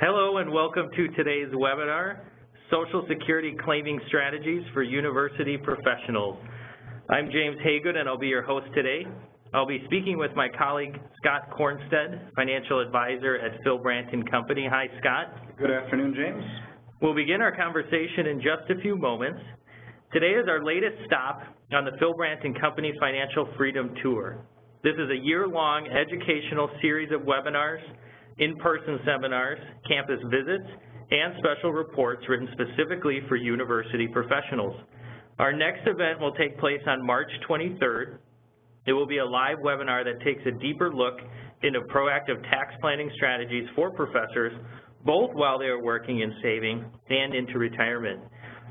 Hello and welcome to today's webinar, Social Security Claiming Strategies for University Professionals. I'm James Haygood and I'll be your host today. I'll be speaking with my colleague Scott Kornstead, Financial Advisor at Phil Brandt & Company. Hi, Scott. Good afternoon, James. We'll begin our conversation in just a few moments. Today is our latest stop on the Phil Brandt & Company Financial Freedom Tour. This is a year-long educational series of webinars, in-person seminars, campus visits, and special reports written specifically for university professionals. Our next event will take place on March 23rd. It will be a live webinar that takes a deeper look into proactive tax planning strategies for professors, both while they are working and saving and into retirement.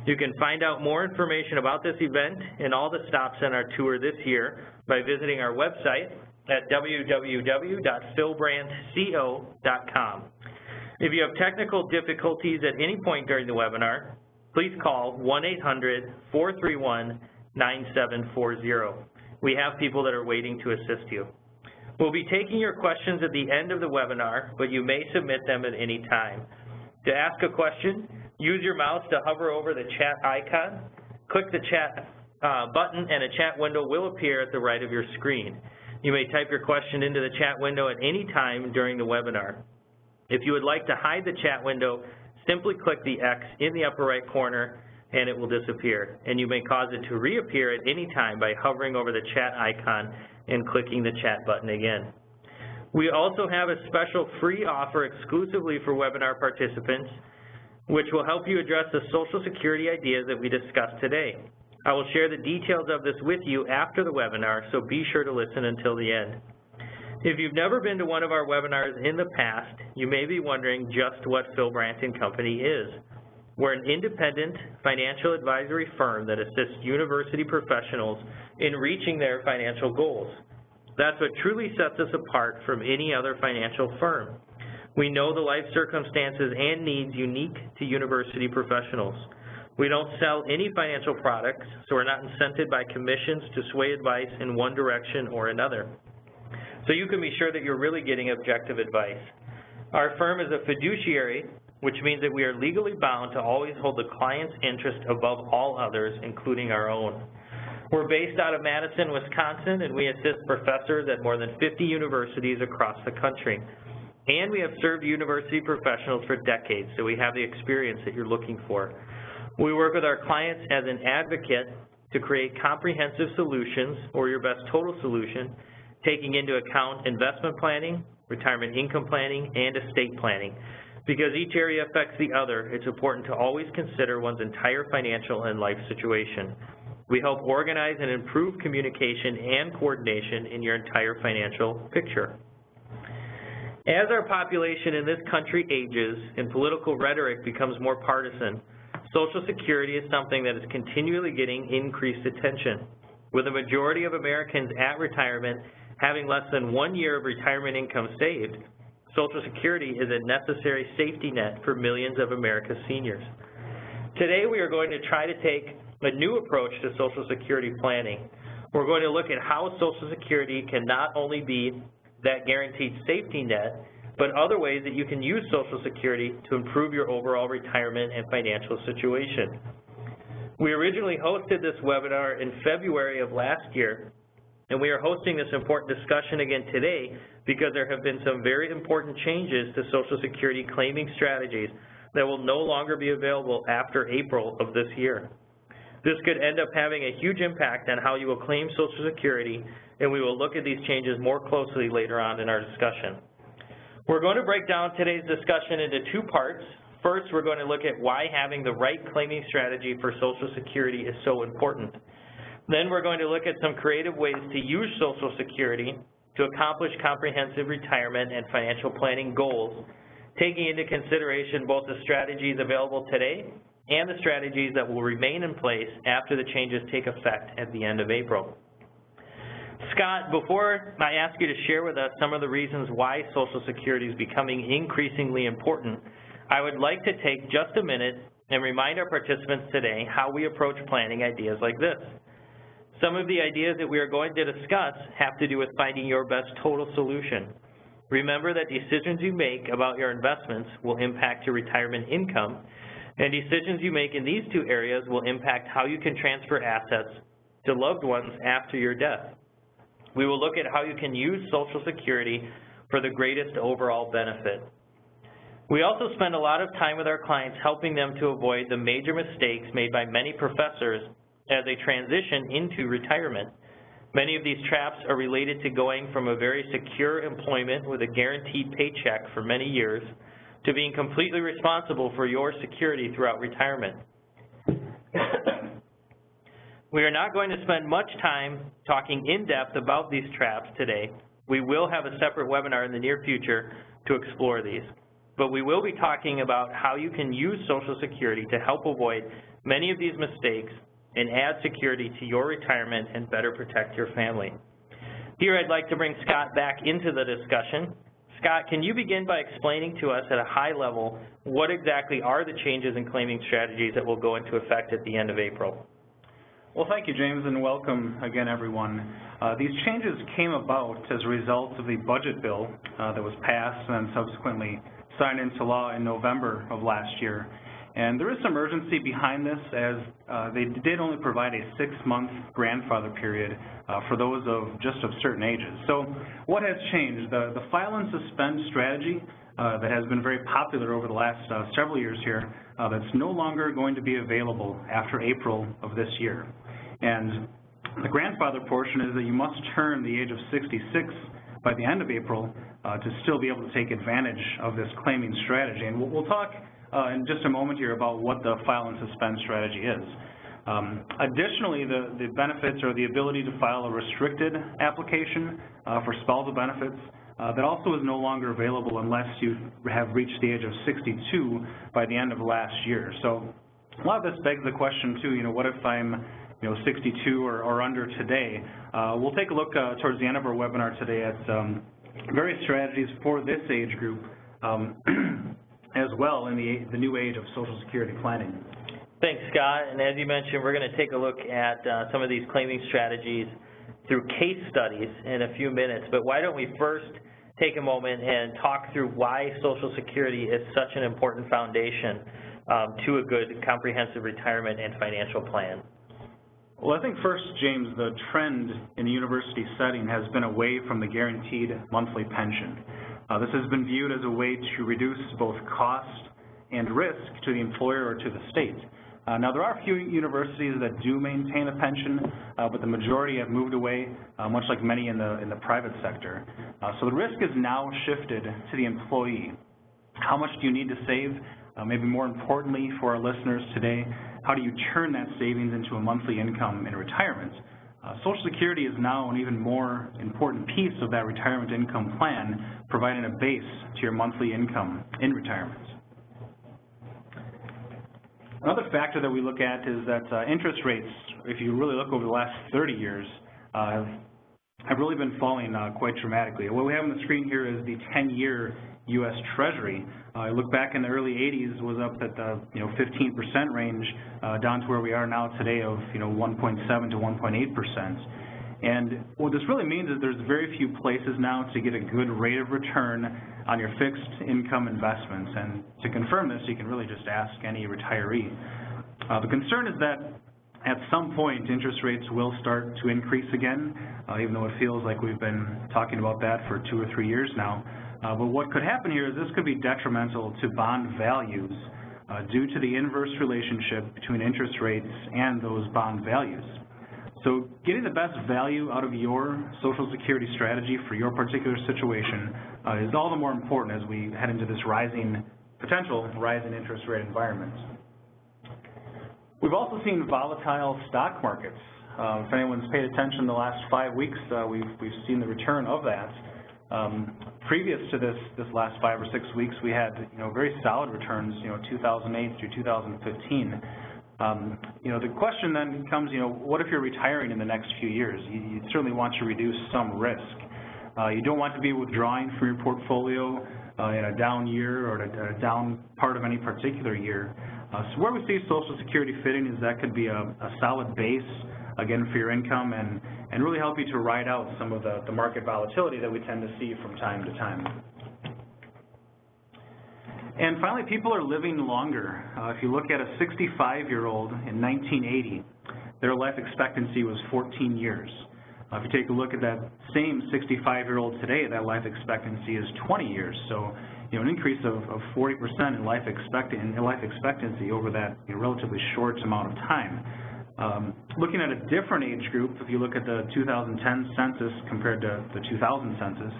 You can find out more information about this event and all the stops on our tour this year by visiting our website at www.philbrandtco.com. If you have technical difficulties at any point during the webinar, please call 1-800-431-9740. We have people that are waiting to assist you. We'll be taking your questions at the end of the webinar, but you may submit them at any time. To ask a question, use your mouse to hover over the chat icon, click the chat button, and a chat window will appear at the right of your screen. You may type your question into the chat window at any time during the webinar. If you would like to hide the chat window, simply click the X in the upper right corner and it will disappear. And you may cause it to reappear at any time by hovering over the chat icon and clicking the chat button again. We also have a special free offer exclusively for webinar participants, which will help you address the Social Security ideas that we discussed today. I will share the details of this with you after the webinar, so be sure to listen until the end. If you've never been to one of our webinars in the past, you may be wondering just what Phil Brandt & Company is. We're an independent financial advisory firm that assists university professionals in reaching their financial goals. That's what truly sets us apart from any other financial firm. We know the life circumstances and needs unique to university professionals. We don't sell any financial products, so we're not incented by commissions to sway advice in one direction or another. So you can be sure that you're really getting objective advice. Our firm is a fiduciary, which means that we are legally bound to always hold the client's interest above all others, including our own. We're based out of Madison, Wisconsin, and we assist professors at more than 50 universities across the country. And we have served university professionals for decades, so we have the experience that you're looking for. We work with our clients as an advocate to create comprehensive solutions, or your best total solution, taking into account investment planning, retirement income planning, and estate planning. Because each area affects the other, it's important to always consider one's entire financial and life situation. We help organize and improve communication and coordination in your entire financial picture. As our population in this country ages and political rhetoric becomes more partisan, Social Security is something that is continually getting increased attention. With the majority of Americans at retirement having less than 1 year of retirement income saved, Social Security is a necessary safety net for millions of America's seniors. Today we are going to try to take a new approach to Social Security planning. We're going to look at how Social Security can not only be that guaranteed safety net, but other ways that you can use Social Security to improve your overall retirement and financial situation. We originally hosted this webinar in February of last year, and we are hosting this important discussion again today because there have been some very important changes to Social Security claiming strategies that will no longer be available after April of this year. This could end up having a huge impact on how you will claim Social Security, and we will look at these changes more closely later on in our discussion. We're going to break down today's discussion into two parts. First, we're going to look at why having the right claiming strategy for Social Security is so important. Then we're going to look at some creative ways to use Social Security to accomplish comprehensive retirement and financial planning goals, taking into consideration both the strategies available today and the strategies that will remain in place after the changes take effect at the end of April. Scott, before I ask you to share with us some of the reasons why Social Security is becoming increasingly important, I would like to take just a minute and remind our participants today how we approach planning ideas like this. Some of the ideas that we are going to discuss have to do with finding your best total solution. Remember that decisions you make about your investments will impact your retirement income, and decisions you make in these two areas will impact how you can transfer assets to loved ones after your death. We will look at how you can use Social Security for the greatest overall benefit. We also spend a lot of time with our clients helping them to avoid the major mistakes made by many professors as they transition into retirement. Many of these traps are related to going from a very secure employment with a guaranteed paycheck for many years to being completely responsible for your security throughout retirement. We are not going to spend much time talking in depth about these traps today. We will have a separate webinar in the near future to explore these. But we will be talking about how you can use Social Security to help avoid many of these mistakes and add security to your retirement and better protect your family. Here I'd like to bring Scott back into the discussion. Scott, can you begin by explaining to us at a high level what exactly are the changes in claiming strategies that will go into effect at the end of April? Well, thank you, James, and welcome again, everyone. These changes came about as a result of the budget bill that was passed and then subsequently signed into law in November of last year. And there is some urgency behind this, as they did only provide a 6-month grandfather period for those of certain ages. So what has changed? The file and suspend strategy that has been very popular over the last several years here, that's no longer going to be available after April of this year. And the grandfather portion is that you must turn the age of 66 by the end of April to still be able to take advantage of this claiming strategy. And we'll talk in just a moment here about what the file and suspend strategy is. Additionally, the benefits are the ability to file a restricted application for spousal benefits that also is no longer available unless you have reached the age of 62 by the end of last year. So a lot of this begs the question too, what if I'm 62 or under today? We'll take a look towards the end of our webinar today at various strategies for this age group as well in the new age of Social Security planning. Thanks, Scott. And as you mentioned, we're going to take a look at some of these claiming strategies through case studies in a few minutes. But why don't we first take a moment and talk through why Social Security is such an important foundation to a good comprehensive retirement and financial plan. Well, I think first, James, the trend in the university setting has been away from the guaranteed monthly pension. This has been viewed as a way to reduce both cost and risk to the employer or to the state. Now, there are a few universities that do maintain a pension, but the majority have moved away, much like many in the private sector. So the risk is now shifted to the employee. How much do you need to save? Maybe more importantly for our listeners today, how do you turn that savings into a monthly income in retirement? Social Security is now an even more important piece of that retirement income plan, providing a base to your monthly income in retirement. Another factor that we look at is that interest rates, if you really look over the last 30 years, have really been falling quite dramatically. What we have on the screen here is the 10-year U.S. Treasury. I look back in the early 80s, was up at the 15% range, down to where we are now today of 1.7 to 1.8%. And what this really means is there's very few places now to get a good rate of return on your fixed income investments. And to confirm this, you can really just ask any retiree. The concern is that at some point, interest rates will start to increase again, even though it feels like we've been talking about that for 2 or 3 years now. But what could happen here is this could be detrimental to bond values due to the inverse relationship between interest rates and those bond values. So getting the best value out of your Social Security strategy for your particular situation is all the more important as we head into this potential rising interest rate environment. We've also seen volatile stock markets. If anyone's paid attention the last 5 weeks, we've seen the return of that. Previous to this last 5 or 6 weeks, we had very solid returns, 2008 through 2015. The question then becomes, what if you're retiring in the next few years? You certainly want to reduce some risk. You don't want to be withdrawing from your portfolio in a down year or a down part of any particular year. So where we see Social Security fitting is that could be a solid base, again, for your income, and and really help you to ride out some of the market volatility that we tend to see from time to time. And finally, people are living longer. If you look at a 65-year-old in 1980, their life expectancy was 14 years. If you take a look at that same 65-year-old today, that life expectancy is 20 years. So, an increase of 40% in life expectancy over that relatively short amount of time. Looking at a different age group, if you look at the 2010 census compared to the 2000 census,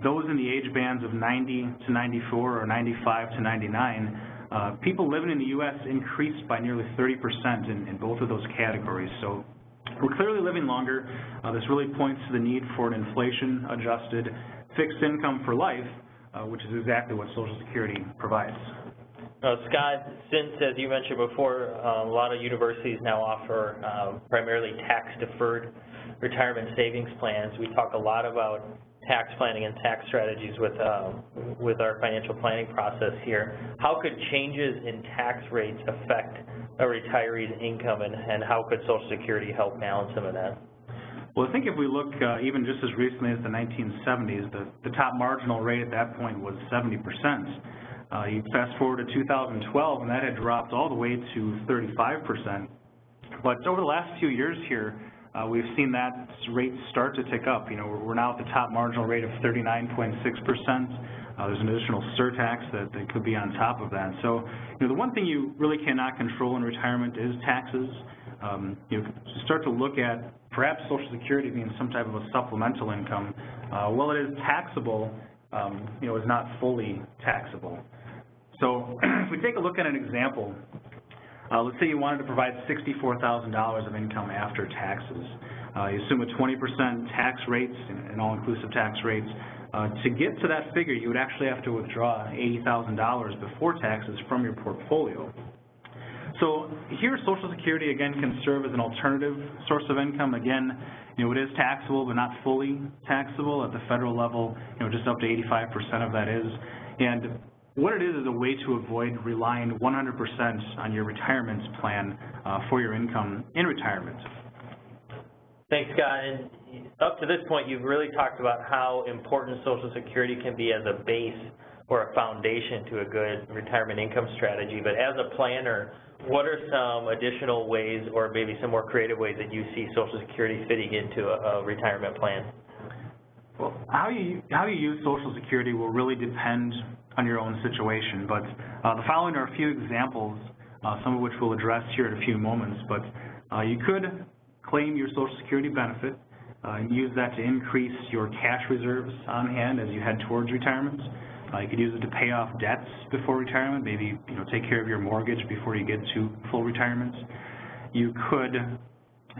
those in the age bands of 90 to 94 or 95 to 99, people living in the U.S. increased by nearly 30% in both of those categories. So we're clearly living longer. This really points to the need for an inflation-adjusted fixed income for life, which is exactly what Social Security provides. Scott, since, as you mentioned before, a lot of universities now offer primarily tax-deferred retirement savings plans, we talk a lot about tax planning and tax strategies with our financial planning process here. How could changes in tax rates affect a retiree's income, and how could Social Security help balance some of that? Well, I think if we look even just as recently as the 1970s, the top marginal rate at that point was 70%. You fast forward to 2012, and that had dropped all the way to 35%. But over the last few years here, we've seen that rate start to tick up. We're now at the top marginal rate of 39.6%. There's an additional surtax that could be on top of that. So, the one thing you really cannot control in retirement is taxes. You start to look at perhaps Social Security being some type of a supplemental income. While it is taxable, is not fully taxable. So if we take a look at an example, let's say you wanted to provide $64,000 of income after taxes. You assume a 20% tax rate, an all-inclusive tax rate. To get to that figure, you would actually have to withdraw $80,000 before taxes from your portfolio. So here, Social Security, again, can serve as an alternative source of income. Again, it is taxable, but not fully taxable. At the federal level, just up to 85% of that is. And what it is a way to avoid relying 100% on your retirement plan for your income in retirement. Thanks, Scott. And up to this point, you've really talked about how important Social Security can be as a base or a foundation to a good retirement income strategy. But as a planner, what are some additional ways, or maybe some more creative ways, that you see Social Security fitting into a retirement plan? Well, how you use Social Security will really depend on your own situation. But the following are a few examples, some of which we'll address here in a few moments. But you could claim your Social Security benefit and use that to increase your cash reserves on hand as you head towards retirement. You could use it to pay off debts before retirement, maybe take care of your mortgage before you get to full retirement. You could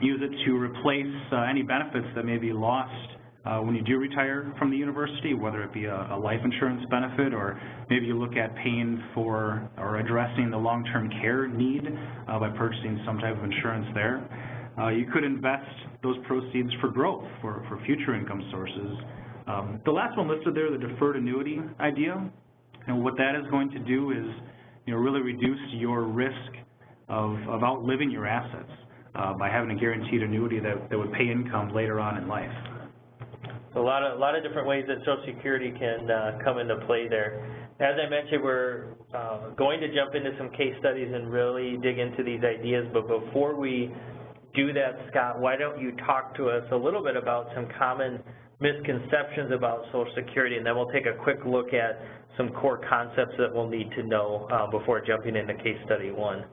use it to replace any benefits that may be lost when you do retire from the university, whether it be a life insurance benefit, or maybe you look at paying for or addressing the long-term care need by purchasing some type of insurance there. You could invest those proceeds for growth, for future income sources. The last one listed there, the deferred annuity idea, and what that is going to do is really reduce your risk of outliving your assets by having a guaranteed annuity that would pay income later on in life. A lot of different ways that Social Security can come into play there. As I mentioned, we're going to jump into some case studies and really dig into these ideas, but before we do that, Scott, why don't you talk to us a little bit about some common misconceptions about Social Security, and then we'll take a quick look at some core concepts that we'll need to know before jumping into case study one.